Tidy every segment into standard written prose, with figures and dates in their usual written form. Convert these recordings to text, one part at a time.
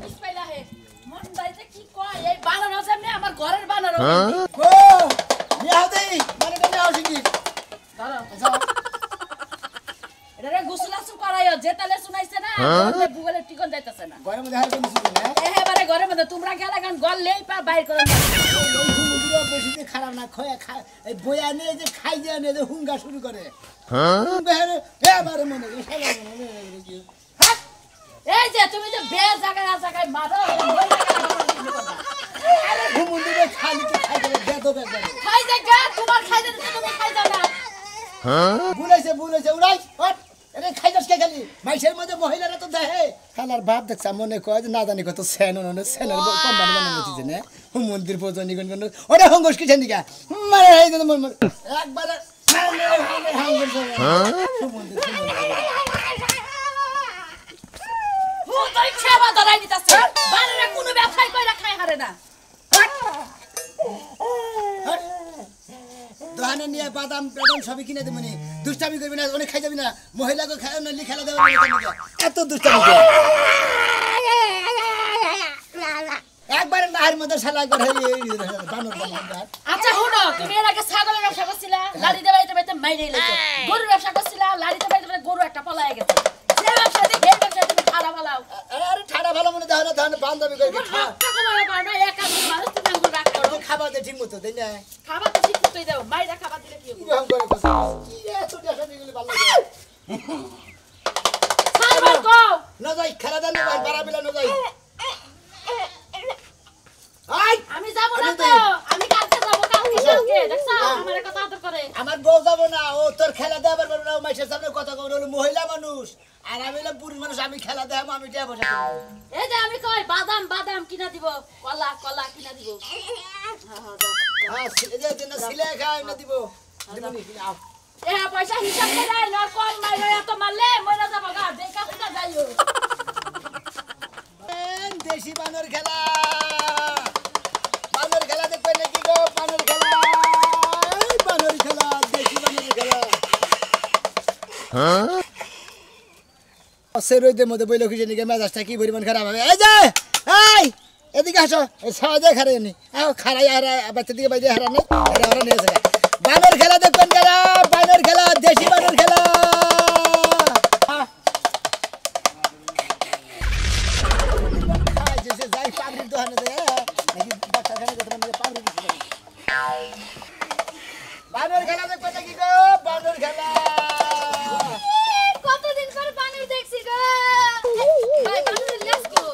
বিসমিল্লাহ হে মন বাইতে কি কয় এই বানর আছে না আমার ঘরের বানর ও নিয়া দেই মানে কেন আসি কি দাঁড়াও এটা রে গোসলাসু করাইও যে তালে শুনাইছে না গুগলে টিকন যাইতাছে না ঘরের মধ্যে হার কোন কিছু না এবারে ঘরের মধ্যে তোমরা গেলা গান গললেই পা বাইর করে না হুঙ্গুরো বেশি খারাপ না খয়া এই বয়া নিয়ে যে খাই দেয়া নিয়ে যে হুঙ্গা শুরু করে হ্যাঁ বেরে এবারে মনে এই যে তুমি যে বে জায়গায় মারো ওই জায়গায় আরে হুঙ্গুরো খালি তো খাই দেবে বেদো বেদো খাই জায়গা তোমার খাই দিতে তুমি খাই দাও না হ্যাঁ বুলাইছে উড়াই হট এরে খাই যাস কে খালি মাইশের মধ্যে মহিলারা তো দেহে খালার বাপ দেখছা মনে কয় যে না জানি কত সেনের কোন মানে হচ্ছে না মন্দির পৌঁছানি কোন কোন ওরে হঙ্গস কি জানি কা মারে এই যে মন একবার হঙ্গস মন্দির ও তুই খাবা ধরাই দিতাছে বারেরা কোনো ব্যবসায় কইরা খাই হারে না দোকানে নিয়ে বাদাম সবই কিনে দেব নি দুষ্টামি করবি না অনেক খাই যাবি না মহিলাকে খায় না খেলা দেবে এত দুষ্টামি একবার নাহের মধ্যে শালা করে বানর আচ্ছা শুনো তুমি এর আগে ছাগলের ব্যবসা করছিলা লাড়িতে বাইতে মাইরেই লইছো গরুর ব্যবসা করছিলা লাড়িতে বাইতে গরু একটা পলায় গেছে যে ব্যবসা দেখে ব্যবসা তুমি ঠাড়া ফালাও আরে ঠাড়া ভালো মনে দাও না ধান বান্ধবী করে খা তোমার বানা একা মানুষ তুমি আঙ্গুর রাখ করো খাবার দে ঠিক মতো তাই না খাবার তো ঠিক মতোই দাও মাইরা খাবার দিলে কি হবে কি করে কথা কি এত টাকা দিলে ভালো লাগে সাইবার কও না যাই খেলা দেন না বাড়া বিলা না যাই আই আমি যাব না তো আমি কালকে যাব কালকে দেখছো আমার কথা আদর করে আমার বউ যাব না ও তোর খেলা দেবার পারবে না মাইশের সামনে কথা কই হলো মহিলা মানুষ আর আমি হলাম পুরুষ মানুষ আমি খেলা দেব আমি টিয়া বসে এই যে আমি কই বাদাম কিনা দিব কলা কিনা দিব হ্যাঁ এই যে না সিলে খাই না দিব দিবনি আও এ পয়সা হিসাব করে আই না কোন মাইরে এত মারলে মইরা যাব গা দেখা ফুটা যাইও দেশি বানর খেলা দেখবে নাকি গো বানর খেলা দেশি বানর খেলা হ্যাঁ সেরইদের মধ্যে বইলো কি জানি মেজাজটা কি পরিমাণ খারাপ হবে এই যে এই এদিকে আসো এই সাজে খারাই নি আও খারাই আর বাচ্চা দিকে বাইরে হারা নেই হারা নিয়ে আসে বানর খেলা দেখবেন যারা বানর খেলা দেশি বানর খেলা জেসে যাই পাবলিক দোকানে দে নাকি বাচ্চা খানে দেখতে মানে পাবলিক বানর খেলা দেখবেন নাকি গো বানর খেলা কতদিন পর বানর দেখছি গো ভাই বানর লেস গো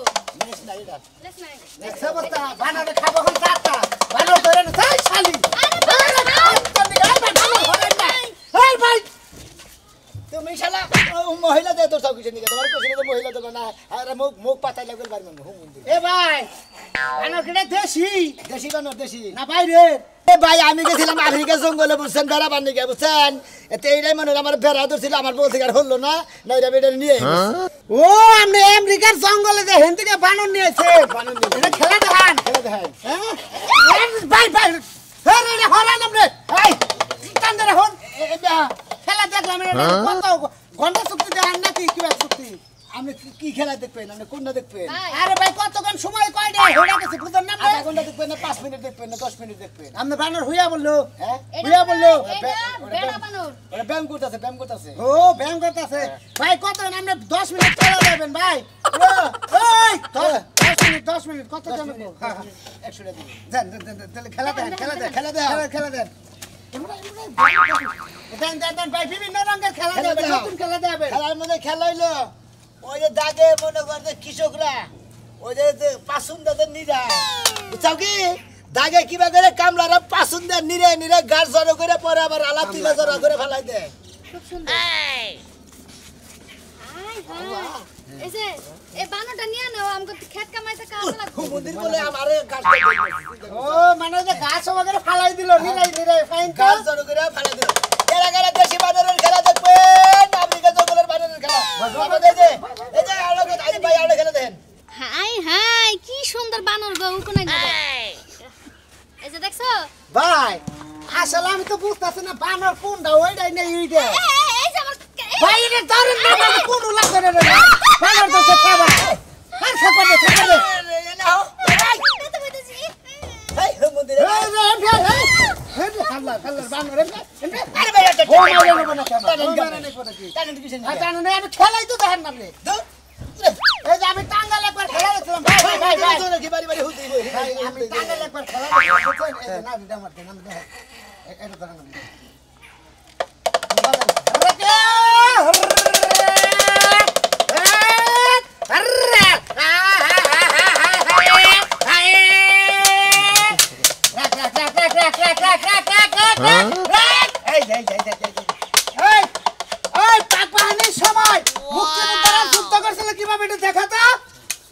লেস নাই লেস বস্তা বানর খাবো কোন টাকা বানর ধরে না তাই শালি আরে ভাই তুমি শালা মহিলা দে তো সব কিছু নিয়ে তোমার কোশিনে তো মহিলা দেব না আরে মুখ পাতাই লাগল বাড়ি মন হুম এ ভাই বানর কেডা দেশি বানর দেশি না বাইরে এ ভাই আমি গেছিলাম আফ্রিকা জঙ্গলে বুঝছেন বেড়া বানি গে বুঝছেন এতে এইটাই মনে আমার বেড়া ধরছিল আমার বলতে আর হলো না নাইরা বেড়া নিয়ে ও আমি আমেরিকার জঙ্গলে যে হেন থেকে বানর নিয়েছে এটা খেলা দেখান হ্যাঁ ভাই হেরে রে হরান আমরে এই কান্দরে হন খেলা দেখলাম কত ঘন্টা চুক্তি দেন নাকি কি চুক্তি আমি কি খেলা দেখবেন আপনি কোনটা দেখবেন আরে ভাই কতক্ষণ সময় কয় রে হয়ে গেছে বুঝেন না আধা ঘন্টা দেখবেন না 5 মিনিট দেখবেন না 10 মিনিট দেখবেন আপনি বানর হইয়া বললো হ্যাঁ হইয়া বললো বেড়া বানর ওরে ব্যায়াম করতেছে ও ব্যায়াম করতেছে ভাই কতক্ষণ আপনি 10 মিনিট খেলা দেবেন ভাই ওই 10 মিনিট কত জানো 100 টাকা দিবেন দেন তাহলে খেলা দেন দেন ভাই বিভিন্ন রঙের খেলা দেবে নতুন খেলা দেবে খেলার মধ্যে খেলা হইলো ওই যে দাগে মনে করতে কৃষকরা ওই যে পাসুন্দাদের নিরা বুঝছাও কি দাগে কিবা করে কামলারা পাসুন্দা নিরে গাছ জড়ো করে পরে আবার আলা তিলা জড়ো করে ফেলাই দেয় খুব সুন্দর এই যে এই বানরটা নিয়ে নাও আমাকে খেত কামাইতে কাজ লাগবে মন্দির বলে আমারে গাছ ও মানে যে গাছ ওগরে ফেলাই দিল নিরে ফাইন গাছ জড়ো করে ফেলাই দিল এরা দেশি বানরের খেলা দেখবেন আমেরিকা জঙ্গলের বানরের খেলা বাবা এই যে আলোকে আজ ভাই আলো খেলা দেন হাই কি সুন্দর বানর গো কোন যাবে এই যে দেখছো ভাই আসলে আমি তো বুঝতাছি না বানর কোনটা ওইটাই নেই এইটা এই যে আমার ভাই এটা ধরেন না কোন লাগবে না বানর তো খাবার আর খাবার মাইরে না কেন মাইরে নেই পরে কি টানেন কিসের হ্যাঁ নিয়ে? জানো না আমি খেলাই তো দেখেন না রে এই যে আমি টাঙ্গাল একবার খেলা দেখছিলাম ভাই ভাই ভাই ভাই তোরা কি বাড়ি বাড়ি হুলতে হইবো? ভাই আমি টাঙ্গাল একবার খেলা দেখছিলাম এই যে না দিদা মারতে না দেখ এটা ধরেন না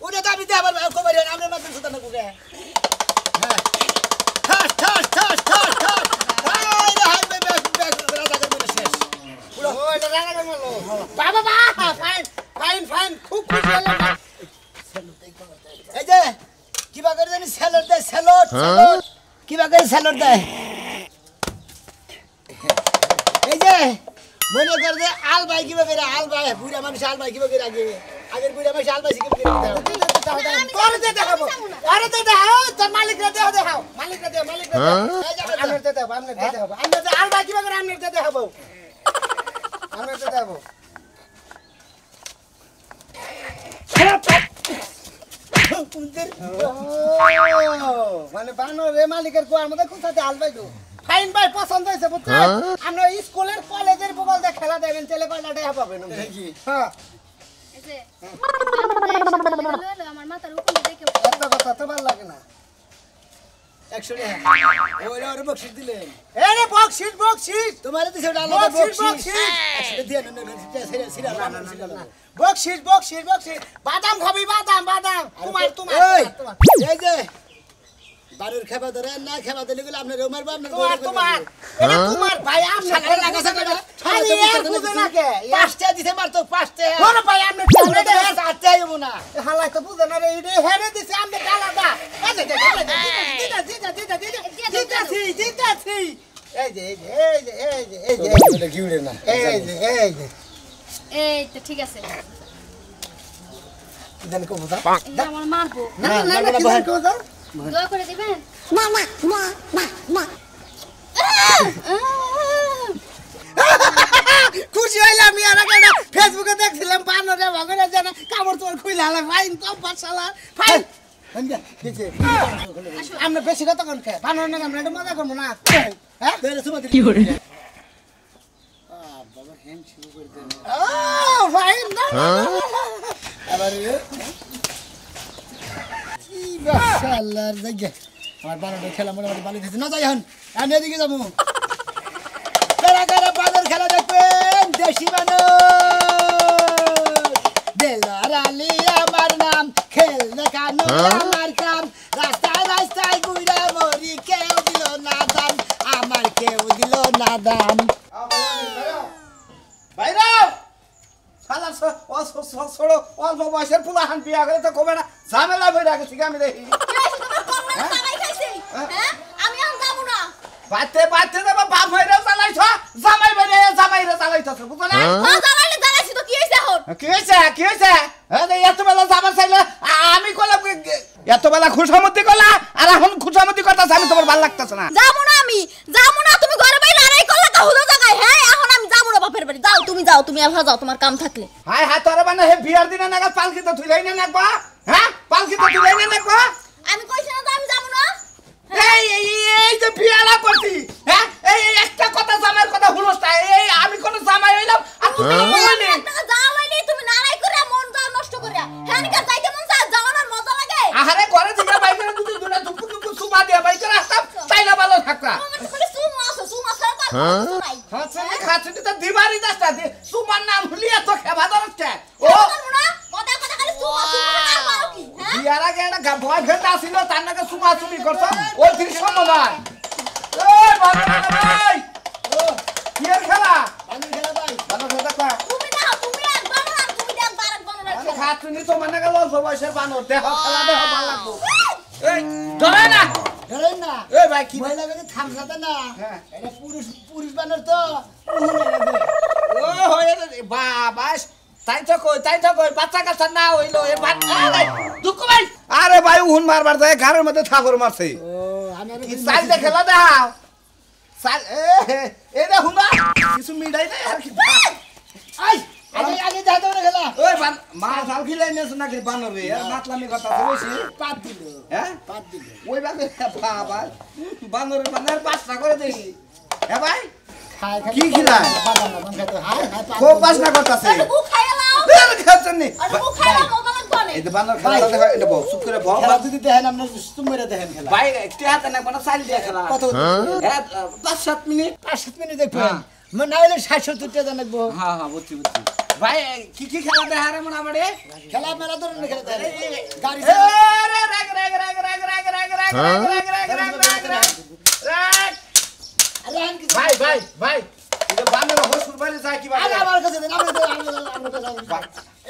ওটা তো আমি দেবার খবর আমরা মাত্র সুতানা কুকে হ্যাঁ ঠাস ঠাস ঠাস ঠাস ঠাস হাই রে হাই বে রাজা করে শেষ পুরো এই যে কিবা করে জানি স্যালাড দেয় স্যালাড স্যালাড কিবা করে স্যালাড দেয় এই যে মনে কর যে আল ভাই কিবা করে আল ভাই বুড়া মানুষ আল ভাই কিবা করে আগে আগের বুড়া মানুষ আল ভাই কিবা করে মানে বানো রে মালিকের কোয়ার মধ্যে কোথাতে আলবাই দো ফাইন ভাই পছন্দ হয়েছে বুঝছেন আমরা স্কুলের কলেজের বগল দিয়ে খেলা দেবেন ছেলে কয়লাটাই পাবেন হ্যাঁ আমার মাথার উপরে দেখে এত কথা তো ভালো লাগে না 100 টাকা ওরে ওরে বকশিশ দিলেন এরে বকশিশ বকশিশ তোমারে দিছে ওটা আলাদা বকশিশ বকশিশ বকশিশ 100 দিয়ে না সিরা সিরা না বকশিশ বকশিশ বকশিশ বাদাম খাবি বাদাম বাদাম তোমার তোমার এই তোমার এই যে বাড়ির খেবা ধরে না খেবা দিলে গেলে আপনার রোমার বা আপনার তোমার তোমার এটা তোমার ভাই আপনি সাগরে লাগাছে কেন আরে এর বুঝে না কে পাঁচটা দিতে মারতো পাঁচটা কোন ভাই আপনি চলে দে চারটা হইব না হালাই তো বুঝে না রে এটা হেরে দিছে আপনি ডালাদা এই যে জিতাছি এই যে কি উড়ে না এই যে এই তো ঠিক আছে দেন কো বুঝা এই যে আমার মারবো না না না কি কো বুঝা দোয়া করে দিবেন খুশি হইলাম আমি আর একটা ফেসবুকে দেখছিলাম বানরে ভগরে জানা কাপড় তোর খুইলা হলা ফাইন তো পাশালা ফাইন হন্দা দিছে আমরা বেশি কথা কোন খায় বানর না আমরা এটা মজা করব না হ্যাঁ বেরে সুমা কি উড়ে বাবা হ্যান্ড শুরু করে দেন ও ফাইন না আবার কি মাশাআল্লাহ জায়গা আমার বানর খেলা মোটামুটি ভালো দিছে না যাই হন আমি এদিকে যাবো কারা কারা বানর খেলা দেখবেন দেশি বানর দেলার আলী আমার নাম খেল দেখানো আমার কাম রাস্তায় রাস্তায় ঘুরে মরি কেউ দিল না দাম আমার কেউ দিল না দাম বাইরা শালা ছোড়ো অল্প বয়সের ফুলা হান বিয়া করে তো কবে না ঝামেলা বইরা গেছি আমি দেখি আমি আর যাবো না বাতে বাতে দেবা বাপ হইরা চালাইছ জামাই বাইরে জামাইরা চালাইছছ বুঝছ না জ্বালাইলে জ্বালাইছি তো কি হইছে এখন কি হইছে এত বেলা যাবার চাইলে আমি কইলাম এত বেলা খুশামতি কলা আর এখন খুশামতি করতাছ আমি তোমার ভালো লাগতাছ না যাবো না আমি যাবো না তুমি ঘরে বাইরে আড়াই করলে তা হলো জায়গায় হ্যাঁ এখন আমি যাবো না বাপের বাড়ি যাও তুমি আর যাও তোমার কাম থাকলে হাই হাই তোরে মানে হে বিয়ার দিনে নাগা পালকি তো তুইলাই না নাকবা হ্যাঁ পালকি তো তুইলাই না নাকবা আমি কইছি না তো আমি যাবো না এই যে বিয়ালা করতি হ্যাঁ এই একটা কথা জামাইয়ের কথা হুলস না এই আমি কোন জামাই হইলাম আর তুমি বলনি যাওয়াইনি তুমি নারাই করে মন যা নষ্ট করে হ্যাঁ নিকা যাইতে মন যা যাওয়ানোর মজা লাগে আহারে ঘরে দিগা বাইরে দুই দুনা ধুপু ধুপু সুমা দিয়া বাইরে আসতাম তাইলা ভালো থাকতা তুমি খালি সুমা ছাড়া তো আর কিছু নাই হাসনি খাসনি তো দিবারি দাসটা দি সুমার নাম হলিয়া তো খেবা ধরতে ও করবো না কথা খালি সুমা আর পারো কি হ্যাঁ বিয়ার আগে একটা ভয় ফেলতে আসিল তার নাকি সুমা সুমি করছ ওই দৃশ্য নয় ওই ভাই ও কি খেলা বানর খেলা ভাই ভালো খেলা তুমি দাও তুমি এক বানর তুমি দেখ বারক বানর খাতুনি তো মানে গেল বয়সের বানর দেহ খেলা দেহ ভালো লাগবো এই ধরে না ধরেন না এই ভাই কি মহিলা বেগে থামসাতে না হ্যাঁ। এটা পুরুষ বানর তো উহুনে লাগে ও হয়ে বাবা তাই তো কই বাচ্চা কাচ্চা না হইলো এ ভাত দুঃখ ভাই আরে ভাই উহুন মারবার যায় ঘরের মধ্যে ঠাকুর মারছে ও আমি কি সাইজে খেলা দাও এই দেখুন না কিছু মিঠাই নাই আর কি আই আগে আগে যাইতে না খেলা ওই মা জাল খিলাই নিয়েছ নাকি বানরে আর মাতলামি কথা বলছি পাত দিল হ্যাঁ পাত দিল ওই বাগে বাবা বানরে বানার পাঁচটা করে দেখি হ্যাঁ ভাই খায় কি খিলাই বাদাম বাদাম খেতে হাই হাই পাত খুব পাঁচটা করতেছে মুখ খাইয়া লাও খাচ্ছেন নি আরে মুখ খাইয়া মজা লাগবে না এই যে বানর খেলা দেখা এটা বল চুপ করে বল খেলা যদি দেখেন আপনি তুমরে দেখেন খেলা ভাই একটু হাতে না বানা চাল দিয়া খেলা কত হ্যাঁ 5-7 মিনিট 5-7 মিনিট দেখবেন মানে না হলে 60-70 টাকা জানাবো হ্যাঁ হ্যাঁ বুঝছি বুঝছি ভাই কি কি খেলা দেখা রে মনে আমারে খেলা মেলা ধরনের খেলা দেখেন গাড়ি এ রে রাগ রাগ রাগ রাগ রাগ রাগ রাগ রাগ রাগ রাগ রাগ রাগ আরে আন কি ভাই ভাই ভাই এটা বানর হসুর বাড়ি যায় কি আরে বাড়ি আমার কাছে দেন আমি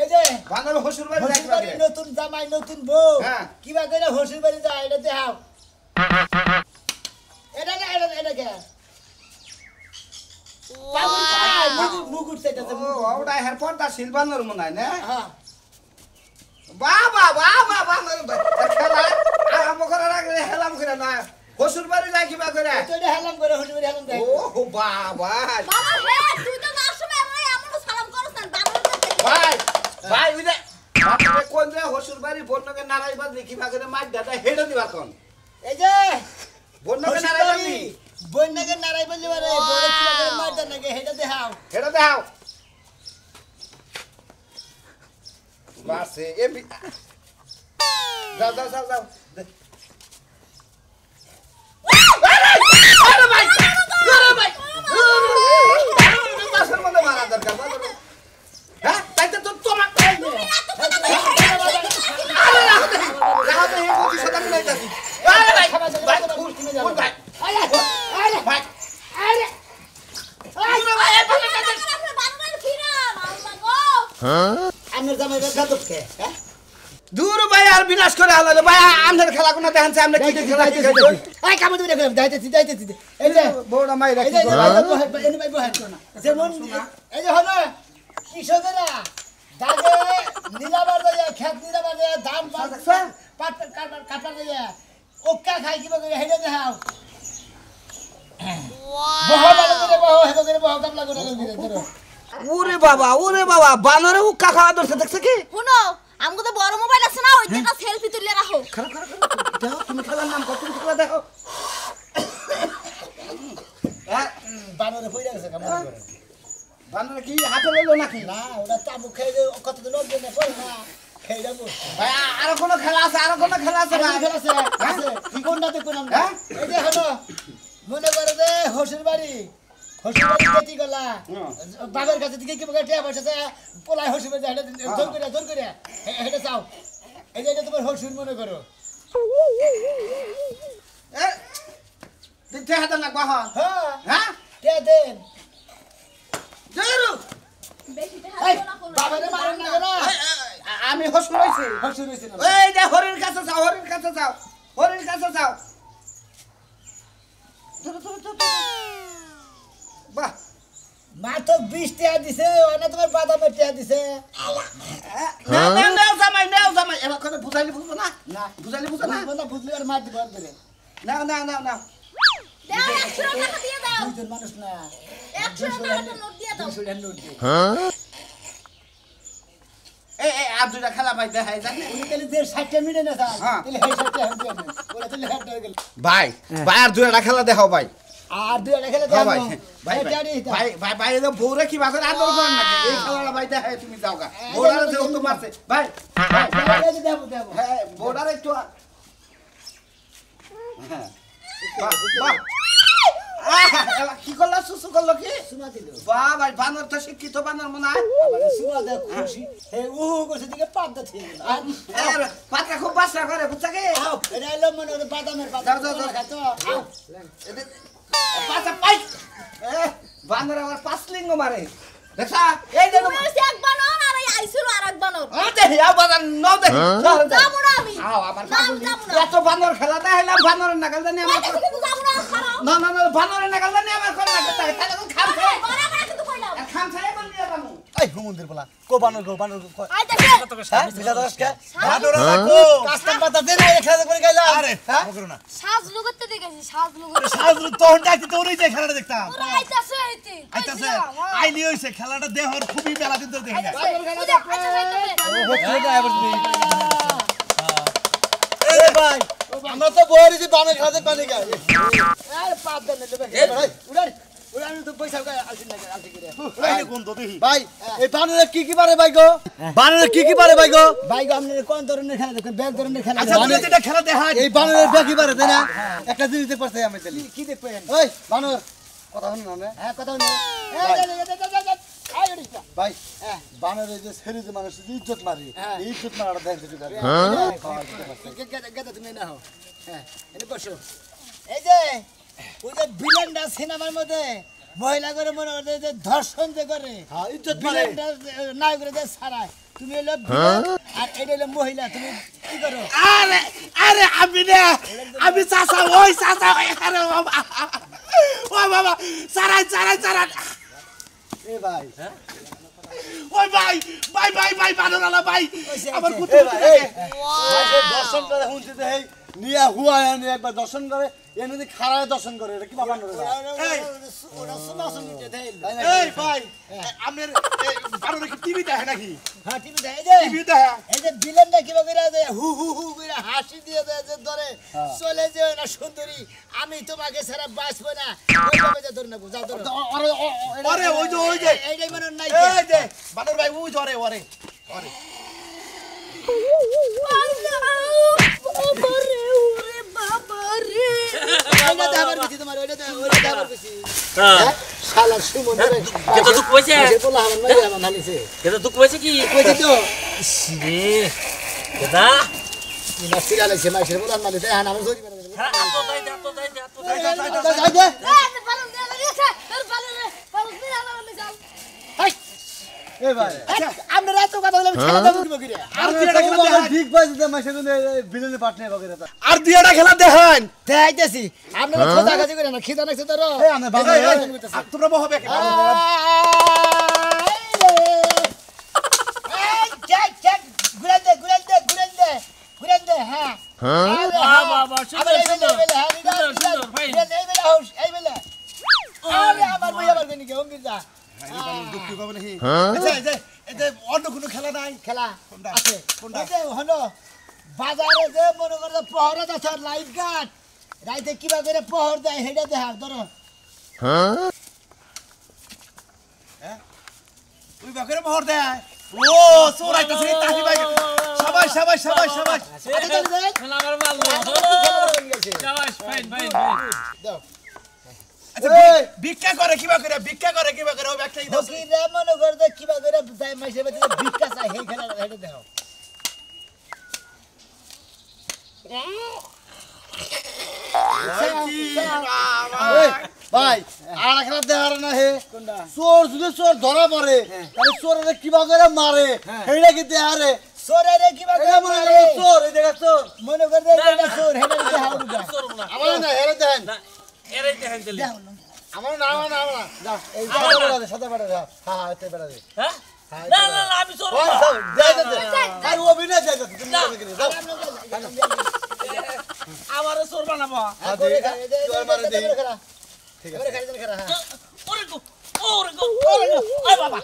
এই যে বানর হসুর বাড়ি যায় কি হসুর বাড়ি বাড়ি নতুন জামাই নতুন বউ হ্যাঁ। কিবা কইরা হসুর বাড়ি যায় এটা দেখাও এটা না এটা কে মুকুট চাইতেছে ও ওটা হের পর্দা সিলবানর মনে হয় না হ্যাঁ বাবা বাবা বানর খেলা আরাম করে রাখ হেলাম করে না হসুর বাড়ি যায় কি বা করে তো এটা হেলাম করে হসুর বাড়ি হেলাম দেখ ও বাবা বাবা হে তুই তো যার সময় আমরা এমন সালাম করছ না বাবা ভাই ভাই ওই যে বাপরে কোন যে হসুর বাড়ি বন্যকে নারাই বাদ দেখি বা করে মাছ দাদা হেডে দিবা কোন এই যে বন্যকে হসুর নারাই বাড়ি বাদি বন্যাকে নারাই বললি পারে বড় কিবা করে মারতে নাকি হেটা দেখাও হেডে দাও বাসে এ যাও যাও যাও যাও আরে ভাই আরে ভাই বাসের মধ্যে মারা দরকার হ্যাঁ তাই তো তোমার আরে রাহতে হে কোটি সদা মিলাই যাচ্ছি আরে ভাই ভাই কোন ভাই আরে ভাই আরে আমার জামাই গাদব কে হ্যাঁ দূর ভাই আর বিনাশ করে আলাদা ভাই আমাদের খেলা কোন দেখেন আমরা কি খেলা কি আই কাম দিবে দেখো যাইতেছি এই যে বড় মাই এই রাখি যে এনে ভাই বহান যেমন এই যে হলো কৃষকেরা দাগে নিলাবার যায় খেত নিলাবার যায় ধান পাট কাটার যায় ওকা খাই কিবা করে হেডে দেখাও বহু ভালো করে বহু হেডে করে বহু কাম লাগো না ধরো ওরে বাবা বানরে উক্কা খাওয়া দরছে দেখছ কি শুনো আমগো তো বড় মোবাইল আছে না ওইটা সেলফি তুলে রাখো খারাপ দেখো তুমি খেলার নাম কত তুমি খেলা দেখো বানরে পয়রা গেছে কাম করে বানরে কি হাতে লইলো নাকি না ওটা তামু খেয়ে কত দিন লোক দেনে পড়ে না খেয়ে যাবো ভাই আর কোন খেলা আছে ভাই আছে কি কোনটাতে কোন আমরা হ্যাঁ? এই যে হলো মনে করে যে হসুর বাড়ি বেটি গলা বাবার কাছে দিকে কি বলে টিয়া বসেছে পোলাই হসুর বাড়ি হেডে জোর করে হেডে চাও এই যে এটা তোমার হসুর মনে করো এ দিতে হাতে লাগবা হ্যাঁ হ্যাঁ টিয়া দেন জরু বেশি এই হাত না করো বাবারে মারেন না কেন আমি হসুর হইছি হসুর হইছে না এই যে হরির কাছে যাও বাহ মা তো 20 টাকা দিছে ওনা তোমার বাদামের টাকা দিছে নাও জামাই এবার কোন বুঝাইলি বুঝবো না না বুঝাইলি বুঝবো না বন্ধা বুঝলি আর মার দিব আর ধরে নাও দাও 100 টাকা দিয়ে দাও দুইজন মানুষ না 100 টাকা নোট দিয়ে দাও 200 টাকা নোট দিয়ে এই আর দুইটা খেলা ভাই দেখাই জানে উনি তাহলে যে 60 মিনিট না স্যার হ্যাঁ। তাহলে এই 60 টাকা দিয়ে ওরা তাহলে হেড হয়ে গেল ভাই আর দুইটা খেলা দেখাও ভাই আর দুই টাকা খেলে হ্যাঁ দাও ভাই এত বউরে কি বাসের আদর করেন নাকি এই খেলাটা ভাই দেখাই তুমি যাও গা বউরারে যে তো মারছে ভাই দেবো হ্যাঁ বউরারে একটু হ্যাঁ বাহ কি করলো সুসু করলো কি সুমা দিল বাহ ভাই বানর তো শিক্ষিত বানর মনে হয় সুমা দে খুশি হে ও কইছে দিকে পাবদা থেকে এর পাতা খুব বাসা করে বুঝছা কি আও এটা হলো মনে হলো বাদামের বাদাম যাও। খাতো আও পাতা পাই বানর আমার 5 লিঙ্গ মারে দেখা এই যে তুমি হচ্ছে এক বানর আর এই আইছিল আরেক বানর দেখি বাজার নাও দেখি যাবো না আমি আও আমার না, আমি যাবো না। এত বানর খেলা দেখাইলাম বানরের নাগাল জানি আমার কইতে কিন্তু যাবো না খারাপ না বানরের নাগাল জানি আমার কোন নাগাল তাহলে কোন খাম খাই বড় করে কিন্তু কইলাম খাম খাই বল দিয়া বানু এই হুমুন্দির বলা কো বানর কো আইতাছে হ্যাঁ বিলা দশ কে বানর রাখো কাস্টম পাতা দেন এই খেলা করে গাইলা আরে হ্যাঁ করো না সাজ লুগতে দেখেছি সাজ লুগতে সাজ তখন ডাকতে তো ওই যে খেলাটা দেখতাম ওরা আইতাছে আইতে আইতাছে আইলি হইছে খেলাটা দেহর খুবই মেলা দিন ধরে দেখি এই ভাই আমরা তো বইরি যে বানর খাতে পানি খাই আরে পাপ দেন নেবে ভাই উড়ান তো পয়সা আসিন না আসি করে আইলে কোন তো দেখি ভাই এই বানরে কি পারে ভাই গো বানরে কি পারে ভাই গো ভাই গো আপনি কোন ধরনের খেলা দেখেন ব্যাগ ধরনের খেলা আচ্ছা তুমি যেটা খেলা দেখা এই বানরের ব্যাগ কি পারে তাই না একটা জিনিস দেখতে পারতে আমি তাহলে কি দেখবেন ওই বানর কথা শুনুন না হ্যাঁ কথা শুনুন ভাই বানরের যে শরীরে মানুষ ইজ্জত মারি এই ইজ্জত মারাটা দেখতে পারে তুমি না হো হ্যাঁ এনে বসো এই যে ওই যে ভিলেনটা সিনেমার মধ্যে মহিলা করে মনে করে যে ধর্ষণ যে করে হ্যাঁ ইজ্জত মারে নাই করে যে ছাড়ায় তুমি হলো ভিলেন আর এটা হলো মহিলা তুমি কি করো আরে আরে আমি চাচা ওই চাচা আরে বাবা ও বাবা সারাই এ ভাই ওই ভাই বানরালা ভাই আমার কুত্তে দর্শন করে শুনছি যে এই নিয়া হুয়া এনে একবার দর্শন করে এমনি খারায় দর্শন করে এটা কি বাবা নরে ওরা শোনা শুনি যে এই ভাই আপনার বানর কি টিভি দেখে নাকি হ্যাঁ টিভি দেখে এই যে টিভি দেখে এই যে ভিলেনটা কি করে যে হু করে হাসি দিয়ে দেয় যে ধরে চলে যে না সুন্দরী আমি তোমাকে ছাড়া বাঁচবো না ওইভাবে যে ধরে নেবো যাও ধরো আরে ওই যে এইটাই মনে নাই এই যে বানর ভাই ওই জরে ওরে ওইটা দেবার বেশি তোমার ওইটা দেবার বেশি হ্যাঁ শালা সুমন্দর কেতো দুঃখ হয়েছে বলা হন নাই আমার নালিছে কেতো দুঃখ হয়েছে কি কইছে তো রে কেদা না সিরালে সে মাইছে বলা নালিছে হ্যাঁ নাম সরি মানে আতো দাই যাই দে এ ভাই আমরা রাত কথা বলে খেলা দেব কি রে আর দিয়াটা খেলা দেখান ঠিক পাইছে যে মাইছে কোন বিলেনে পার্টনার বগেরা আর দিয়াটা খেলা দেখান দেখাইতেছি আপনারা খোঁজা খাজি করে না খিদা লাগছে তোর এই আমরা বাবা তোমরা বহবে ঘুরেন দে হ্যাঁ বাবা সুন্দর সুন্দর সুন্দর ভাই আমার বই আবার গনি কে অঙ্গির যা দুঃখ পাবে নাকি আচ্ছা এই যে অন্য কোনো খেলা নাই খেলা কোনটা? আছে কোনটা? এই যে হলো বাজারে যে মনে করে প্রহরা আছে লাইট গার্ড রাইতে কিবা করে প্রহর দেয় হেডা দেখা ধরো তুই বাকের মোহর দেয় ও সোরাইতাছে তাহি ভাই সবাই খেলা আমার ভালো শাবাশ ফাইন দাও আচ্ছা ভিক্ষা করে কিবা করে ও ব্যাগটাই দাও ফকিরে মনে করে যে কিবা করে যায় মাইসে বাতে ভিক্ষা চাই হেই খেলা হেডা দেখো ভাই আর খেলা দেখার না হে চোর যদি চোর ধরা পড়ে তাহলে চোরের কিবা করে মারে হেডা কি দেহারে চোরের কিবা করে মারে চোর এই দেখা চোর মনে করে যে এটা চোর হেডা কি দেখাও না আমার না হেডা দেন এরাই দেখেন দিলি আমার না যাও এই সাদা বাড়া দাও হ্যাঁ এতে বাড়া দে হ্যাঁ না আমি সরব আর অভিনয় যাই তুমি যাও আমার সর বানাবো ঠিক আছে খেলা ওরে গো ওই বাবা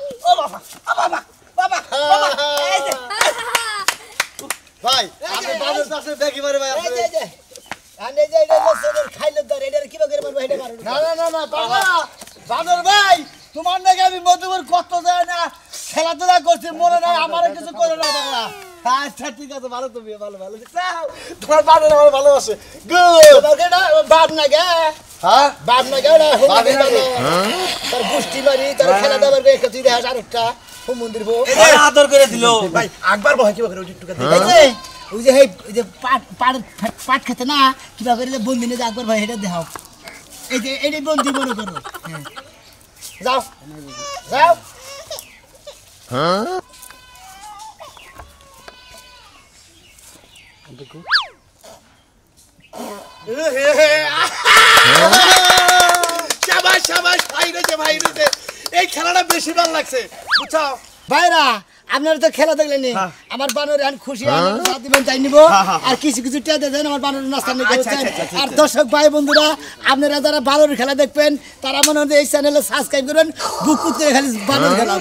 এই যে ভাই আপনি বাজার কাছে দেখি মারে ভাই আপনি আনে যে এটা সোদের খাইলে ধরে এটা কিবা করে মারবো এটা মারবো না বাবা বানর ভাই তোমার নাকি আমি মধুবর কত যায় না খেলাধুলা করছি মনে নাই আমার কিছু করে না বাবা আচ্ছা ঠিক আছে ভালো তুমি ভালো তোমার বানর আমার ভালোবাসে গুড না বাপ না গে হ্যাঁ বাপ না গে না তার গুষ্টি মারি তার খেলা দেবার গে একটু দেখাস আরেকটা মন্দির বো আদর করে দিল ভাই একবার বহে কিবা করে একটু ওই যে পাট খেতে না কিবা করে বন্দি নিয়ে একবার ভাই এটা দেখাও এই যে এটাই বন্দি মনে করো যাও শাবাশ ভাই রে এই খেলাটা বেশি ভালো লাগছে বুঝছো ভাইরা আপনারা তো খেলা দেখলেন আমার বানর এখন খুশি সাথ দিবেন তাই নিব আর কিছু কিছু টেদে দেন আমার বানর নাস্তা নিতে আর দর্শক ভাই বন্ধুরা আপনারা যারা বানর খেলা দেখবেন তারা মনে হয় এই চ্যানেলে সাবস্ক্রাইব করবেন বুক করে খালি বানর খেলা